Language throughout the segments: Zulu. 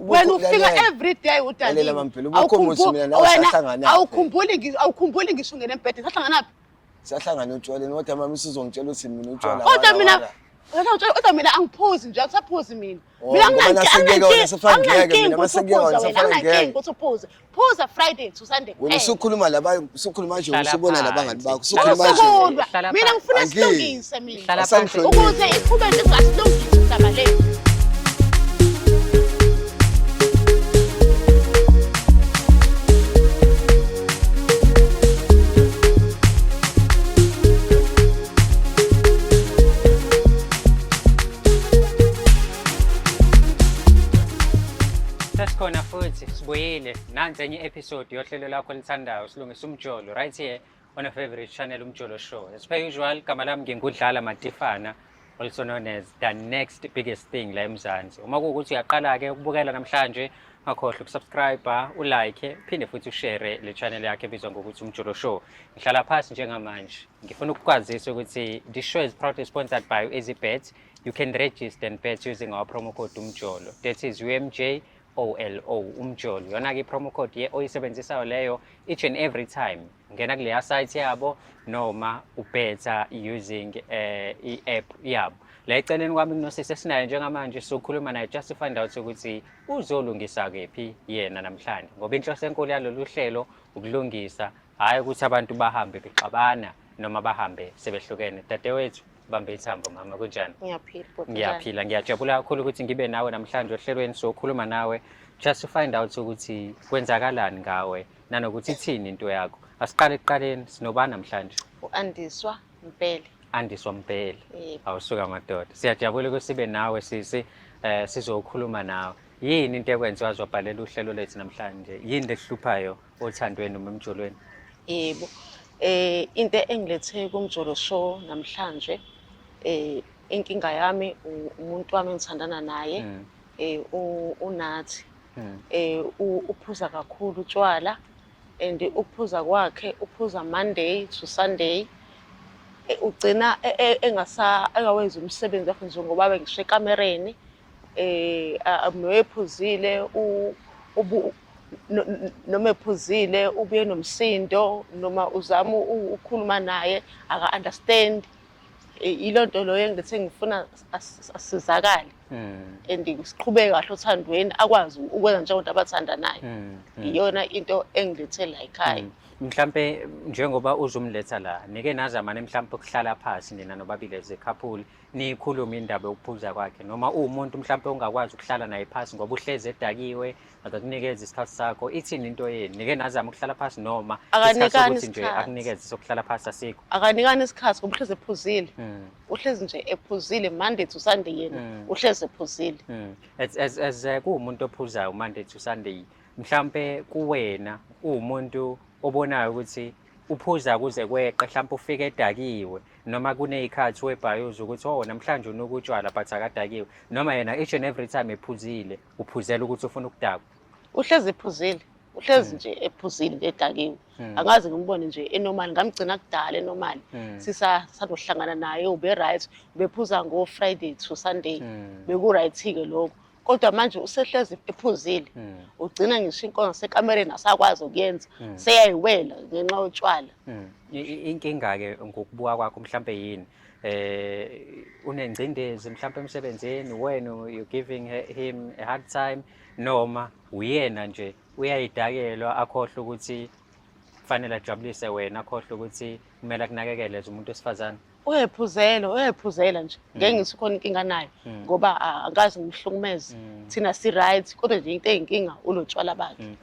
Wena ufika every day Lalela mampela ubukho umuthi mina nawe sahlangana. Awukhumbuli ngisho ngene embhedeni sahlangana naphi? Sahlangana utshwaleni kodwa mama usizongitshela ukuthi mina utshwala. Kodwa mina angiphuzi nje akusaphuzi mina. Mina anginankinga ukuthi uphuze. Phuza Friday to Sunday. Wena usukhuluma usukhuluma nje usubona labangani bakho. Usukhuluma nje. Mina ngifuna isilungise mina. Ukuze iqhube nje singasilungisi indaba le. Sesikhona futhi sibuyile nansi enye episode yohlelo lakho lithandayo silungisa umjolo right here on a favorite channel umjolo show. As per usual kama lami ngingudlala Matifana, also known as the next biggest thing la eMzansi. Uma kuukuthi uyaqala ke ukubukela namhlanje ngakhohle ukusubscribe, ulike, phinde futhi ushare le channel yakhe ebizwa ngokuthi umjolo show. Ngihlala phansi njengamanje. Ngifuna ukukwazisa ukuthi this show is proudly sponsored by EasyBet. You can register and bet using our promo code umjolo. That is UMJ OLO umjolo. Yona ke promo code ye oyisebenzisayo leyo each and every time ngena kule site yabo noma ubetha using i-app yabo. La eceleni kwami kunosisi esinayo njengamanje sokhuluma naye just to find out ukuthi uzolungisa kephi yena namhlanje ngoba inhloso enkulu yalolu hlelo ukulungisa hayi ukuthi abantu bahambe bexabana noma bahambe sebehlukene. Dadewethu bambe ithambo mama kunjani? Ngiyaphila ngiyajabula kakhulu ukuthi ngibe nawe namhlanje ohlelweni sokhuluma nawe just to find out ukuthi kwenzakalani ngawe nanokuthi ithini into yakho. Asiqale ekuqaleni sinobani namhlanje? Andiswa Mpele. Andiswa Mpele. Awusuka madoda. Siyajabula ukuthi sibe nawe sisi sizokhuluma nawe. Yini into ekwenza wazobhalela uhlelo lethu namhlanje? Yini ehluphayo othandweni noma emjolweni? Yebo. Into engilethe kumjolo show namhlanje inkinga yami umuntu wami engithandana naye unathi uphuza kakhulu utshwala and ukuphuza kwakhe uphuza Monday to Sunday ugcina engawenzi umsebenzi wakhe njengoba bengisho ekamereni noyephuzile noma ephuzile ubuye nomsindo noma uzama ukukhuluma naye aka understand ilonto lo engithi ngifuna asizakale and siqhubeke kahle othandweni akwazi ukwenza njengoba abathandanayo iyona into engilethe la ekhaya. Mhlambe njengoba uzumletha la nike nazamane mhlambe ukuhlala phansi nina nobabili as a couple nikhuluma indaba yokuphuza kwakhe noma umuntu mhlambe ongakwazi ukuhlala naye phansi ngoba uhleze edakiwe akakunikeza isikhathi sakho ithini into yeni nike nazama ukuhlala phansi noma isikhathi ukuthi nje akunikeze sokuhlala phansi asikho akanikani isikhathi ngoba uhleze ephuzile uhlezi nje ephuzile Monday to Sunday yena uhleze ephuzile as kuumuntu ophuzayo Monday to Sunday mhlambe kuwena umuntu obonayo ukuthi uphuza kuze kweqe mhlawumbe ufike edakiwe noma kunezikhathi webhayoza ukuthi namhlanje unokutshwala but akadakiwe noma yena each and every time ephuzile uphuzela ukuthi ufuna ukudakwa uhlezi ephuzile uhlezi nje ephuzile edakiwe angazi ngimbone nje enormal ngamgcina kudala enormal sadohlangana naye ube right bephuza ngo Friday to Sunday beku right ke lokho kodwa manje usehlezi ephuzile ugcina ngisho inkonzo sekamereni asakwazi ukuyenza seyayiwela ngenxa yotshwala. Inkinga ke ngokubuka kwakho mhlambe yini unengcindezi mhlambe emsebenzini wena you giving him a hard time noma uyena nje uyayidakelwa akhohle ukuthi kufanele ajabulise wena akhohle ukuthi kumele akunakekele umuntu wesifazane? Uyaphuzela nje ngeke ngithi khona inkinga nayo ngoba angazi ngihlukumeze thina si right kodwa nje into eyinkinga ulotshwala bakhe.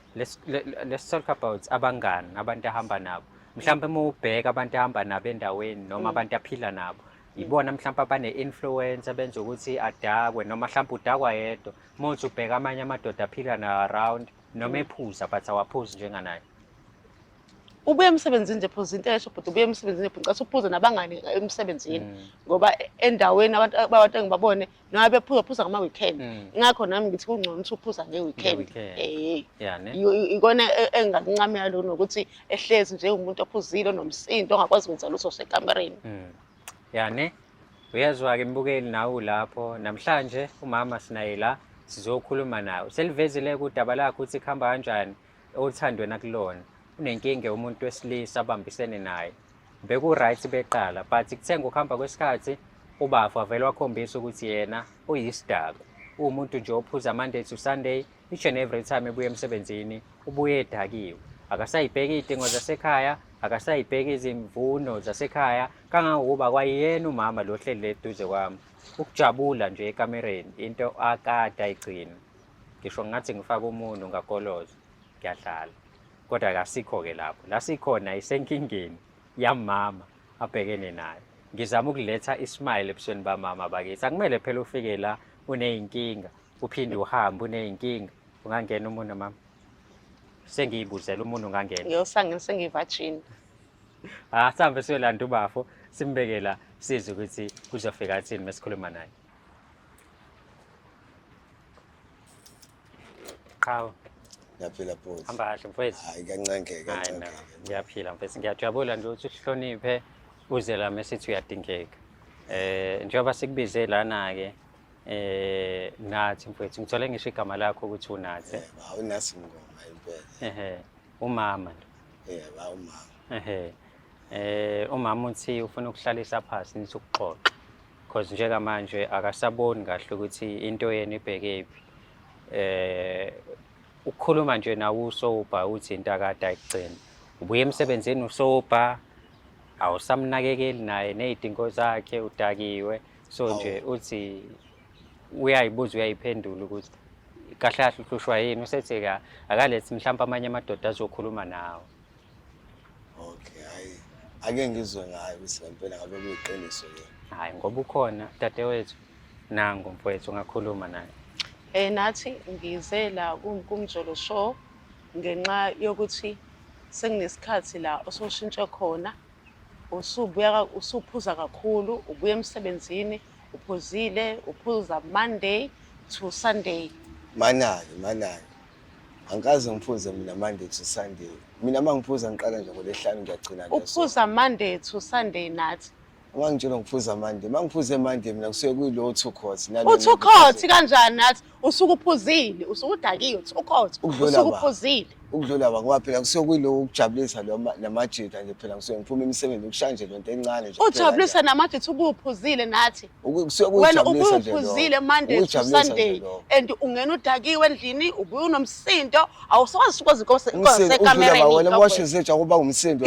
Let's talk about abangani abantu ahamba nabo mhlambe uma ubheka abantu ahamba nabo endaweni noma abantu aphila nabo ibona mhlambe abane influence abenza ukuthi adakwe noma mhlambe udakwa yedwa uma ubheka amanye amadoda aphila na around noma ephuza but awaphuzi njenganaye ubuye emsebenzini nje phuza into esho but ubuye emsebenzini ngicela uphuze nabangani emsebenzini ngoba endaweni abantu engibabone noma bephuza ngama weekend ingakho nami ngithi kungcono ukuthi uphuza ngeweekend ikona engakuncamela lo nokuthi ehlezi nje umuntu ophuzile nomsindo ongakwazi ukwenza lutho sekamereni uyezwa ke mbukeli nawe lapho namhlanje umama sinaye la sizokhuluma nawe. Selivezile udaba lakho ukuthi kuhamba kanjani othandwe nakulona. Unenkinga umuntu wesilisa abambisene naye. Beku-right beqala, but kuthe ngokuhamba kwesikhathi ubafu avele wakhombisa ukuthi yena uyisidakwa. Umuntu nje ophuza Monday to Sunday, each and every time ebuya emsebenzini ubuye edakiwe. Akasayibheka iy'dingo zasekhaya, akasayibheka izimvuno zasekhaya, kangangokuba kwayena umama lo hleli eduze kwami. Ukujabula nje ekamereni, into akade ayigcina. Ngisho ngathi ngifaka umuntu ngagoloza, ngiyahlala. Kodwa akasikho-ke lapho. La sikhona isenkingeni yamama abhekene nayo. Ngizama ukuletha ismile ebusweni bamama bakithi. Akumele phela ufike la uney'nkinga, uphinde uhambe uney'nkinga. Ungangena umuntu mama. Sengiyibuzela umuntu ungangena. Ngiyosangena sengivajini. Sihambe siyolanda ubafo, simbeke la sizwe ukuthi kuzofika athini mesikhuluma naye. Chawo. Ngiyaphila bhuti. Hamba kahle mfowethu. Hayi kancengeke Ngiyaphila mfethu, ngiyajabula nje ukuthi uhloniphe uze la mesithi uyadingeka. Njengoba sikubize lana-ke, Nathi mfowethu, ngithole ngisho igama lakho ukuthi uNathi. Awunathi Mngoma impela. Umama. Umama. Umama uthi ufuna ukuhlalisa phansi nithi ukuxoxa. Because njengamanje akasaboni kahle ukuthi into yena ibhekephi. Ukukhuluma nje nawe usobha uthi into akade ayigcina. Ubuye emsebenzini usobha, awusamnakekeli naye nezidingo zakhe udakiwe. So nje uthi uyayibuza uyayiphendula ukuthi kahle kahle uhlushwa yini, usethi ka akalethi mhlawumbe amanye amadoda azokhuluma nawe. Okay, hayi. Ake ngizwe ngayo ukuthi ngempela ngabe kuyiqiniso yini. Hayi ngoba ukhona dadewethu. Nangu mfowethu ungakhuluma naye. Nathi ngize la kumjolo show ngenxa yokuthi senginesikhathi la ososhintshe khona. Usuphuza kakhulu, ubuye emsebenzini, uphuzile, uphuza Monday to Sunday. Manaki. Angikaze ngiphuze mina Monday to Sunday. Mina mangiphuza ngiqala nje ngoLwesihlanu ngiyagcina nje. Uphuza Monday to Sunday Nathi. Mangitshela ngiphuza Monday. Mangiphuze Monday mina kusuke kuyilo 2 courts. U2 court kanjani Nathi? Usuke uphuzile, usuke udakiwe 2 court. Usuke uphuzile. Ukudlula ngoba phela kusuke kuyilo ukujabulisa namajita nje phela kusuke ngiphuma imisebenzi ukushanje lento encane nje. Ujabulisa namajita ubuphuzile Nathi. Kusuke wena kuyijabulisa nje. Ubuphuzile Monday to Sunday and ungena udakiwe endlini, ubuye unomsindo, awusakwazi ukwazi ikamereni. Wena moshe zeja kuba umsindo.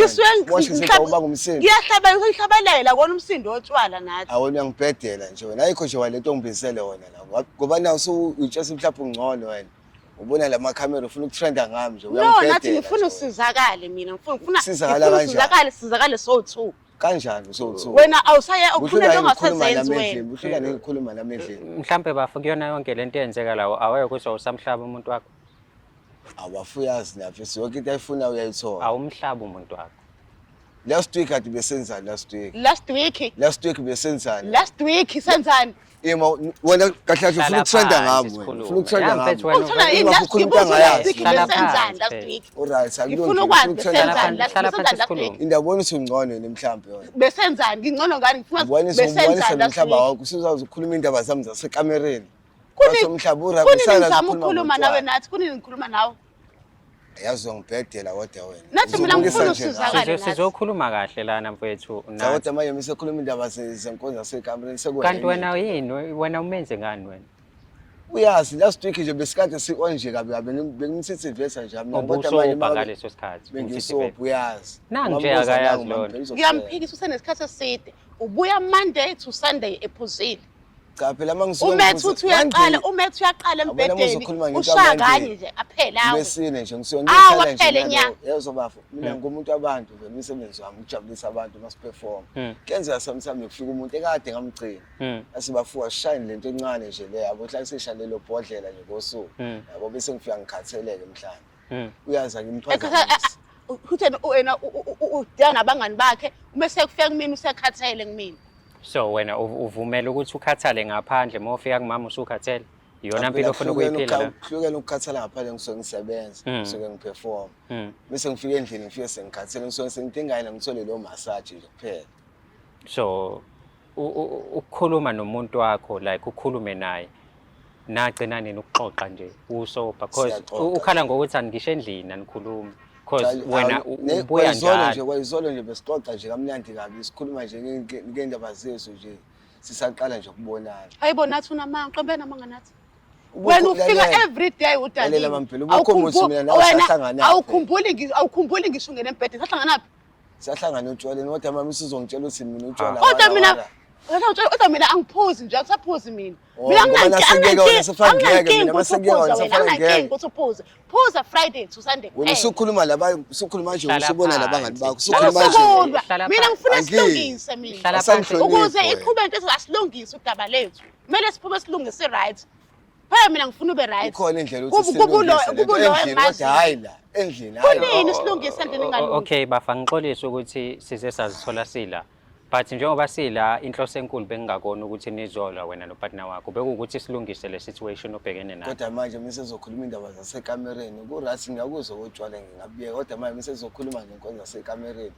Moshe zeja kuba umsindo. Ngiyahlabelela kona umsindo otshwala Nathi. Awona ngibhedela nje wena ayikho nje walento ngibizele wona la. Ngoba nawe usutshesa mhlawumbe ungcono wena. Ubona la makhamera ufuna ukutrenda ngami nje uyangibhedela. No Nathi ngifuna usizakale mina, ngifuna sizakale so2. Kanjani so2? Wena awusaye ukufuna ongasazenzi wena. Uhlala ngikhuluma nami endlini. Mhlambe bafu kuyona yonke lento eyenzeka lawo aweke ukuthi awusamhlaba umuntu wakho. Awafuyazi nafisi yonke into ayifuna uyayithola. Awumhlaba umuntu wakho. Last week ati besenzani last week? Last week besenzani? Last week senzani? Ema wena kahle kahle ufuna ukutrenda ngami wena. Ufuna ukutrenda ngami. Ufuna ini last week besenzani last week? Alright, ngifuna ukwazi besenzani last week. Indabona usungcono yini mhlambe yona? Besenzani? Ngingcono ngani ngifuna besenzani last week? Wakho usuzazi ukukhuluma indaba zami zasekamereni. Kunini ngizama ukukhuluma nawe Nathi? Kunini ngikhuluma nawe? Yazi ngibhedela kodwa wena. Nathi mina ngifuna usizakale Nathi. Sizokhuluma kahle lana mfowethu Nathi. Kodwa manje misekhuluma indaba zenkonzo zasekamereni sekwena. Kanti wena yini wena umenze ngani wena? Uyazi last week nje besikade sikonje kabi bengimthithi advisor nje mina kodwa manje ngaleso sikhathi. Bengisophu uyazi. Nangi nje akayazi lona. Ngiyamphikisa usenesikhathi eside. Ubuya Monday to Sunday ephuzile. Cha phela mangisuka umethu uyaqala embedeni ushaya kanye nje aphela awu besine nje ngisuka ngihlala nje aphele nyanga yezobafu mina ngumuntu abantu vele umsebenzi wami ukujabulisa abantu masiperform kenzeka sometimes kufika umuntu ekade ngamgcina asibafuwa shine lento encane nje le yabo hlala sishale lo bhodlela nje ngosuku yabo bese ngifika ngikhatheleke emhlanje uyazi ngimphazamisa uthena wena udanga nabangani bakhe umese kufika kumina usekhathele kumina. So wena uvumela ukuthi ukhathale ngaphandle uma ufika kumama usukhathele iyona impilo ofuna ukuyiphila la. Hlukela ukukhathala ngaphandle ngisuke ngisebenza ngisuke ngiperform bese ngifika endlini ngifike sengikhathele ngisuke sengidingayina ngithole lo massage nje kuphela. So ukukhuluma nomuntu wakho like ukhulume naye nagcina nini ukuxoxa nje usoba because Siyaxoxa. ukhala ngokuthi aningisho endlini anikhulumi because wena ubuya Kwayizolo nje njalo kwayizolo nje besixoxa nje kamnandi kabi sikhuluma nje ngendaba zethu nje sisaqala nje ukubonana. Hayibo nathi unamanga qembe namanga nathi. Wena ufika every day udalile. Lalela mampela ubukho muthi mina nawe sahlangana. Awukhumbuli ngisho ngene embhedeni sahlangana naphi? Sahlangana utshwaleni kodwa mama usizongitshela ukuthi mina utshwala. Kodwa mina angiphuzi nje akusaphuzi mina. Mina Mina ukuthi uphuze. Phuza Friday to Sunday. Wena usukhuluma usukhuluma nje Hlala usubona phansi, labangani bakho. hlala Usukhuluma nje. phansi. Mina ngifuna silungise mina. Hlala phansi. Ukuze iqhubeke into asilungise udaba lethu. Kumele siphume silungise right. Phela mina ngifuna ube right. Ikhona indlela ukuthi endlini kodwa hayi la endlini hayi. Kunini silungise endlini engalungi? Okay bafa ngixolisa ukuthi size sazithola sila but njengoba sila inhloso enkulu bengingakona ukuthi nizola wena nopartner wakho bekuwukuthi silungise le situation obhekene nayo. Kodwa manje misezokhuluma indaba zasekamereni kurasi ngiyakuzwa kodwa ngingabuye kodwa manje misezokhuluma ngenkonzo zasekamereni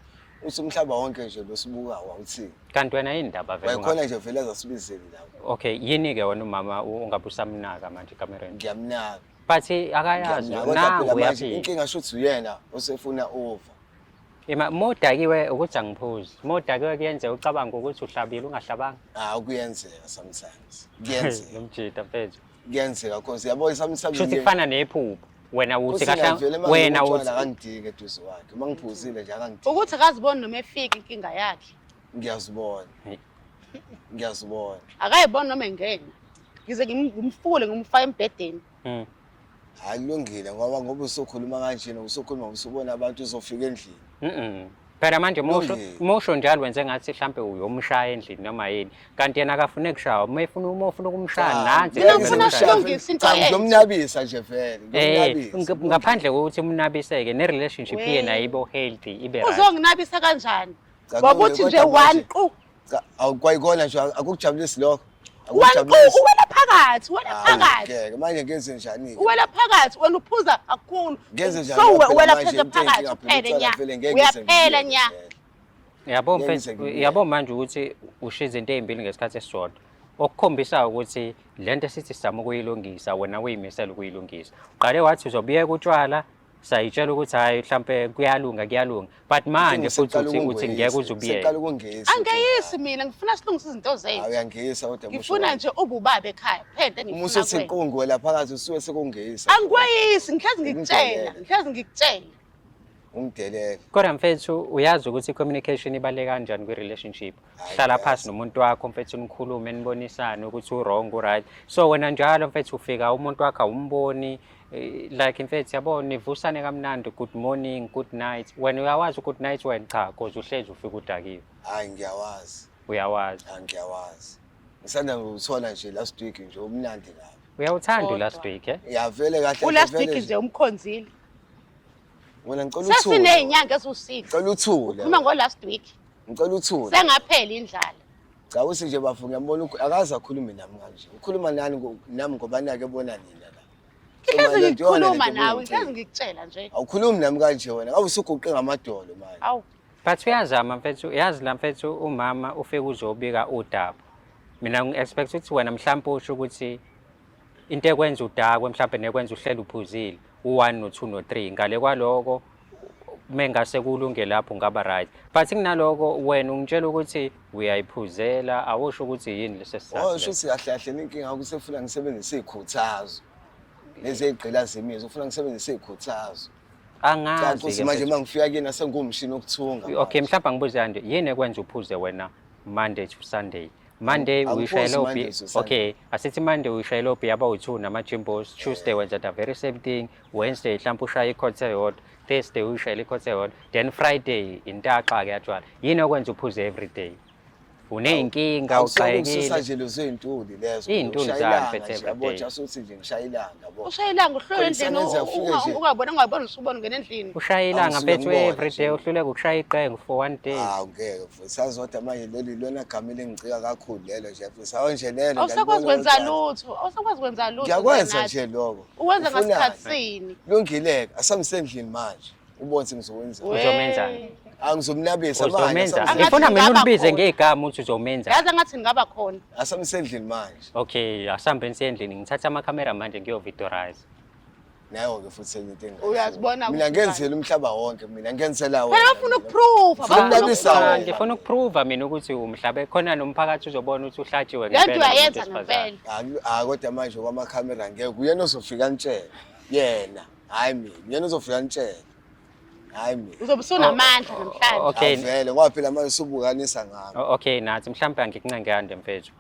uthi umhlaba wonke nje losibuka awuthini. Kanti wena indaba vele Wayikhona nje vele azasibizeli lapho. Okay yini ke wena umama ungabe usamnaka manje kamereni Ngiyamnaka. but akayazi Kodwa nangu phela manje uyaphila inkinga shothi uyena osefuna over. modakiwe ukuthi angiphuzi modakiwe kuyenza ucabanga ukuthi uhlabile ungahlabanga Kuyenzeka sometimes. Kuyenzeka. nomjita mfethu Kuyenzeka because yabona sometimes shothi kufana nephupho wena uthi kahle wena uthi akangidike eduze wakhe mangiphuzile nje akangidike. Ukuthi akaziboni noma efika inkinga yakhe. Ngiyazibona. Ngiyazibona. Akayiboni noma engena. Ngize ngimfule ngimfaka embhedeni. Akulungile ngoba usokhuluma kanje usokhuluma usubona abantu uzofika endlini. Phela manje mosho njalo wenze ngathi mhlambe uyomshaya endlini noma yini kanti yena akafune kushaya uma ufuna ukumshaya nansi Mina ngifuna silungise into yethu. Ngiyomnabisa nje vele ngiyomnabisa. ngaphandle kokuthi umnabiseke ne relationship yena ibo healthy ibe right Uzonginabisa kanjani? Wabuthi nje one qu. Awukwayikona nje akukujabulisi lokho. One qu uwela phakathi, wena phakathi. Manje ngenze njani? Uwela phakathi wena uphuza kakhulu. Ngenze njani? So wena phakathi uphele nya. Uyaphela nya. yabo mfethu yabo manje ukuthi ushiza into ezimbili ngesikhathi esisodwa okukhombisa ukuthi lento esithi sizama ukuyilungisa wena uyimisela ukuyilungisa uqale wathi uzobiyeka utshwala sayitshela ukuthi hayi mhlambe kuyalunga but manje futhi uthi ngeke uzubiyeke Siqala ukungisa. Angeyisi mina ngifuna silungise izinto zethu. Uyangisa kodwa Ngifuna nje ububabe ekhaya. Phela uma ngifuna usuthi kuwena. inqungu la phakathi usuke sekungisa. Angikweyisi ngihlezi ngikutshela. Ungidelela. kodwa mfethu uyazi ukuthi i-communication ibaluleke kanjani kwi-relationship hlala phansi nomuntu wakho mfethu nikhulume nibonisane ukuthi u-wrong u-right so wena njalo mfethu ufika umuntu wakho awumboni like mfethu yabo nivusane kamnandi good morning good night wena uyawazi good night wena cha cause uhlezi ufika udakiwe Hayi ngiyawazi. uyawazi Ngiyawazi. Ngisanda nguthola nje last week nje umnandi kabi. uyawuthanda last week Yavele kahle Ulast week nje umkhonzile. Wena ngicela uthule. Sesinezinyanga ezu6. Ngicela uthule. Uma ngo last week. Ngicela uthule. Sengaphela indlala. Cha uthi nje bafu ngiyambona akaza akhulume nami kanje. Ukhuluma nami ngoba nake ebona nina la. Ngihlezi ngikhuluma nawe, ngihlezi ngikutshela nje. Awukhulumi nami kanje wena. Ngabe usuguqe ngamadolo manje. Awu. but uyazama mfethu yazi la mfethu umama ufike uzobika udaba mina ngi-expect ukuthi wena mhlawumbe usho ukuthi into ekwenza udakwe mhlawumbe nekwenza uhlele uphuzile u1 no2 no3 ngale kwaloko mengase kulunge lapho ngaba right but kunaloko wena ungitshela ukuthi uyayiphuzela awusho ukuthi yini lesesizathu Shuthi kahle kahle inkinga ukuthi ufuna ngisebenzise izikhuthazo lezi ezigqila zemizi ufuna ngisebenzise izikhuthazo angazi manje mangifika kuyena sengumshini okuthunga okay mhlawumbe angibuze kanje yini ekwenza uphuze wena Monday to Sunday Monday uyishayela Monday to Sunday. okay asithi Monday uyishayela yaba u2 nama-Jimbos Tuesday wenza the very same thing Wednesday mhlawumbe ushaya ikhothe eyodwa Thursday uyishayela ikhothe eyodwa then Friday intaxa ke yatshwala yini okwenza uphuze every day uneyinkinga uxakekile nje lezo intuli lezo Iy'ntuli zami mfethu every yabo day. just uthi nje ngishayilanga yabo Ushayelanga uhlole endlini Khona isiyafika nje. ungabona usubona ngene endlini. ushaya ilanga Awusuke mfethu ngibone every day nje. uhluleka ukushaya iqhengo for one day ngeke mfethu sazodwa manje lona gama lengicika kakhulu lelo nje mfethu sawo nje lelo Awusakwazi kwenza lutho. Awusakwazi kwenza lutho. ngiyakwenza nje lokho Uwenza Ufunani? ngasikhatsini. Lungileke asamsendlini manje ubone ngizokwenza uzomenzani Angizomnabisa Uzomenza. Angathi Ngifuna mina ngingaba ulibize khona. ngegama ukuthi uzomenza. Yazi angathi ngingaba khona. asamsendlini manje. Okay, asambe nisendlini ngithatha ama-camera manje ngiyovidorize. Nayo-ke futhi senye into engathi. Uyazibona Mina ukuthi ngenzela umhlaba wonke, mina ngenzela wena. Phela bafuna ukuprove. Ngimnabisa wena. Ngifuna ukuprova mina ukuthi umhlabe khona nomphakathi uzobona ukuthi uhlatshiwe Lento ngempela uyayenza ngumuntu wesifazane. ngempela. Kodwa manje kwamakhamera ngeke uyena ozofika nitshela. Yena, hayi mina. Uyena ozofika nitshela. Hayi mina. Uzobe usunamandla namhlanje. Okay. Vele ngoba phela manje usubukanisa ngami. Okay, nathi mhlawumbe angikuncengande mfethu.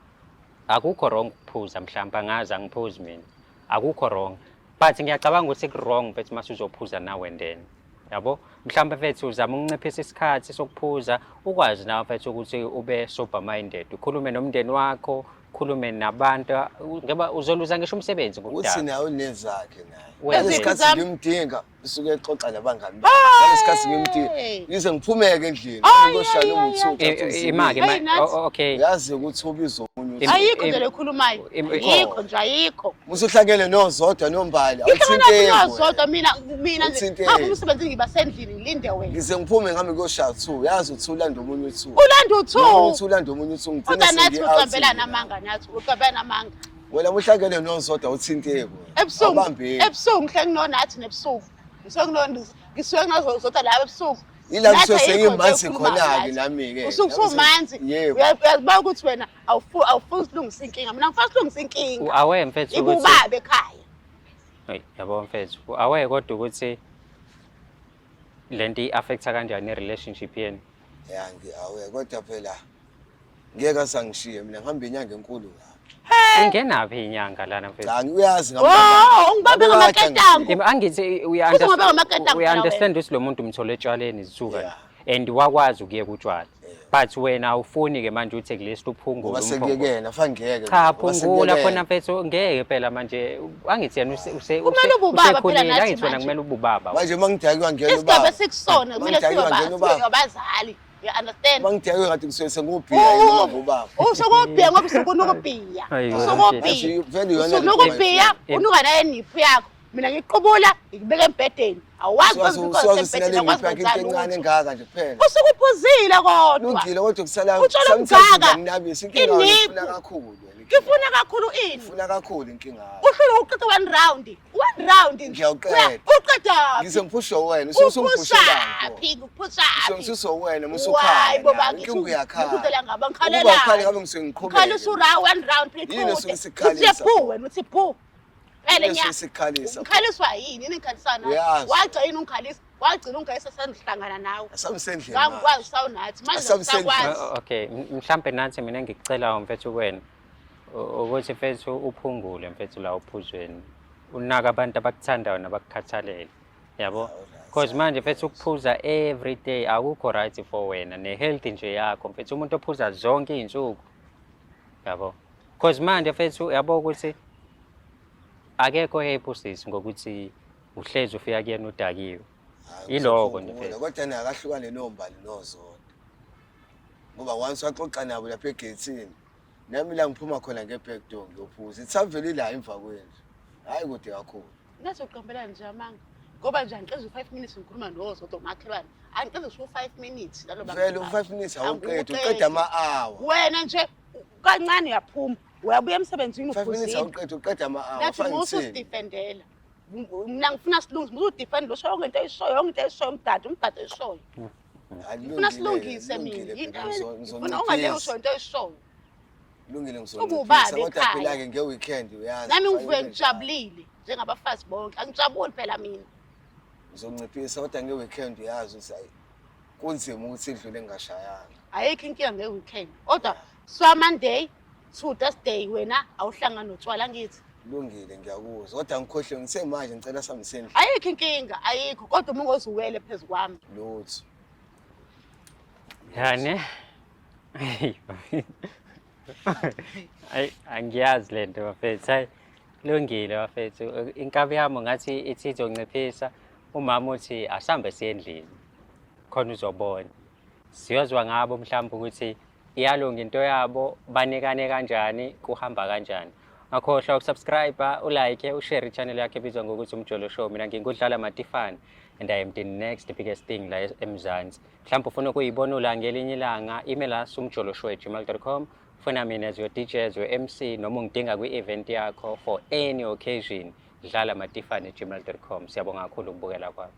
Akukho wrong ukuphuza mhlawumbe angazi angiphuzi mina. Akukho wrong. But ngiyacabanga ukuthi ku-wrong mfethu mase uzophuza nawe ndeni. Yabo? Mhlawumbe mfethu uzama ukunciphisa isikhathi sokuphuza, ukwazi nawe mfethu ukuthi ube sober minded. Ukhulume nomndeni wakho, ukhulume nabantu, ngoba uzoluza ngisho umsebenzi Uthi ngokudala. nawe unezakhe naye. Wena. Ngesikhathi Ezami. ngimdinga usuke exoxa nabangani bakhe. Ngesikhathi ngimdinga ngize ngiphumeke endlini. Ngoshana umuthu. Imake Hey, Nathi. okay. Yazi ukuthi ubizo omunye. Ayikho nje lekhulumayo. Ayikho nje ayikho. Musuhlangene nozodwa nombali. Ngihlangana zodwa mina nje. Uthinte. Ngapha umsebenzi ngiba sendlini ngilinde wena. Ngize ngiphume ngami kuyoshaya 2. Yazi uthi ulanda omunye u2. Ulanda u2. Uthi ulanda omunye u2 Kodwa nathi ngigcina ucambela namanga nathi. Ucambela namanga. Wena muhlangene nozodwa uthinteke. Ebusuku. Awubambeki. Ebusuku ngihle nginonathi nebusuku. Ngisuke kunazodwa la ebusuku. Ila kusuke sengimanzi khona-ke nami-ke. Usuke usumanzi. Yebo. Uyaziba ukuthi wena awufuni ukulungisa inkinga. Mina ngifuna ukulungisa inkinga. Awe mfethu ukuthi Ibubabe ekhaya. Hey, yabo mfethu. Awe kodwa ukuthi lento i-affecta kanjani i-relationship yenu? Ya awe kodwa phela ngeke sangishiye mina ngihamba inyanga enkulu la. Ingenaphi inyanga lana mfethu? Cha uyazi Oh, ungibambe ngamaketango. Angithi Futhi ngoba ngamaketango uya-understand ukuthi lo muntu umthole etshwaleni zisuka Yeah. and wakwazi ukuyeka utshwala. But wena awufuni-ke manje uthi kulesi uphungule ngoba sekuyekena fa ngeke. Cha, phungula khona mfethu ngeke phela manje angithi yena Kumele ububaba phela nathi angithi wena manje. kumele ububaba. Manje mangidakiwa ngena Isigaba esikusona kumele sibe abazali. You understand? Mangidakiwa ngathi ngisuke sengubhiya noma ngubaba. Usukubhiya ngoba usukuna ukubhiya. Ayiyo, Usukubhiya. Vele yona Usukuna ukubhiya, unuka naye niphu yakho. Mina ngiqubula ngibeka embedeni. Awazi Usuwazi sinale ngiphi yakho into encane engaka nje kuphela. Usukuphuzile kodwa. Lungile kodwa kusala Utshela umgaka. nginabisa inkinga ngifuna kakhulu. Ngifuna kakhulu ini. Ngifuna kakhulu inkinga yakho. Uhlelo uqeda 1 round. 1 round. Ngiyawuqeda. Uqeda. Ngize ngiphusho wena usumphushela. Uphusha. Ngisuso wena Hayi musukhala. boba Inkinga uyakhala. ngikuzela ngaba Ukuba ngikhalela. ukhali ngabe ngisuke ngiqhubeka. Khala usura 1 round please. Yini osuke sikhalisa? Uthi phu wena uthi phu. Phela Yini nya. osuke sikhalisa? Ukhaliswa yini nikhalisana? Uyazi. Wagcina ungikhalisa. Wagcina ungayisa sengihlangana nawe. Asamsendlini. Ngakwazi sawunathi manje ngisakwazi. Okay, mhlambe nathi mina ngikucela mfethu kuwena ukuthi mfethu uphungule mfethu la uphuzweni. Unaka abantu abakuthandayo nabakukhathalele. Yabo? Because manje mfethu ukuphuza every day akukho right for wena ne-health nje yakho mfethu umuntu ophuza zonke izinsuku. Yabo? Because manje mfethu yabo ukuthi akekho happy sis ngokuthi uhlezi ufika kuyena udakiwe. Yiloko nje phela. Kodwa naye akahlukane nombali nozodwa. Ngoba once waxoxa nabo lapha egate nami la ngiphuma khona ngeback door ngiyophuza. Itsavele la emva kwendlu. Hayi kude kakhulu. Nathi uqambela nje amanga. Ngoba nje angiqeza 5 minutes ngikhuluma nozodwa umakhelwane. Angiqeza sho 5 minutes lalo banga. Vele 5 minutes awuqeda uqeda ama-hour. Wena nje kancane uyaphuma. Uyabuya emsebenzini 5 minutes uphuzile. awuqeda uqeda ama-hour. Nathi mususdefendela. Mina ngifuna silungise, uzudefend lo shoyo ngento eyishoyo, yonke into eyishoyo umdada eyishoyo. Ufuna silungise mina. Ufuna ungaleyo usho into eyishoyo. Lungile Ububaba kodwa ekhaya. phela-ke nge-weekend uyazi. Nami ngivuke ngijabulile njengabafazi bonke. Angijabuli phela mina. Ngizonciphisa kodwa nge-weekend uyazi ukuthi hayi kunzima ukuthi idlule ngingashayanga. Ayikho inkinga nge-weekend. Kodwa swa Monday to Thursday wena awuhlangana notshwala ngithi. Lungile ngiyakuzwa kodwa ngikhohle ngisemanje ngicela sami sendlini. Ayikho inkinga, ayikho. Kodwa uma ungozuwele phezu kwami. Lutho. Yani angiyazi lento bafethu. Hayi lungile bafethu. Inkabi yami ngathi ithi izonciphisa umama uthi asambe siyendlini. Khona uzobona. Siyozwa ngabo mhlawumbe ukuthi iyalunga into yabo banikane kanjani kuhamba kanjani. Ngakhohlwa ukusubscribe, ulike, ushare i-channel yakhe ebizwa ngokuthi Umjolo Show. Mina nginguDlala Matifane and I am the next biggest thing la eMzansi. Mhlawumbe ufuna ukuyibona ulanga elinye ilanga, email us umjoloshow@gmail.com. Funa mina as your DJ, as your MC, noma ungidinga kwi-event yakho for any occasion, dlala matifane@gmail.com. Siyabonga kakhulu ukubukela kwakho.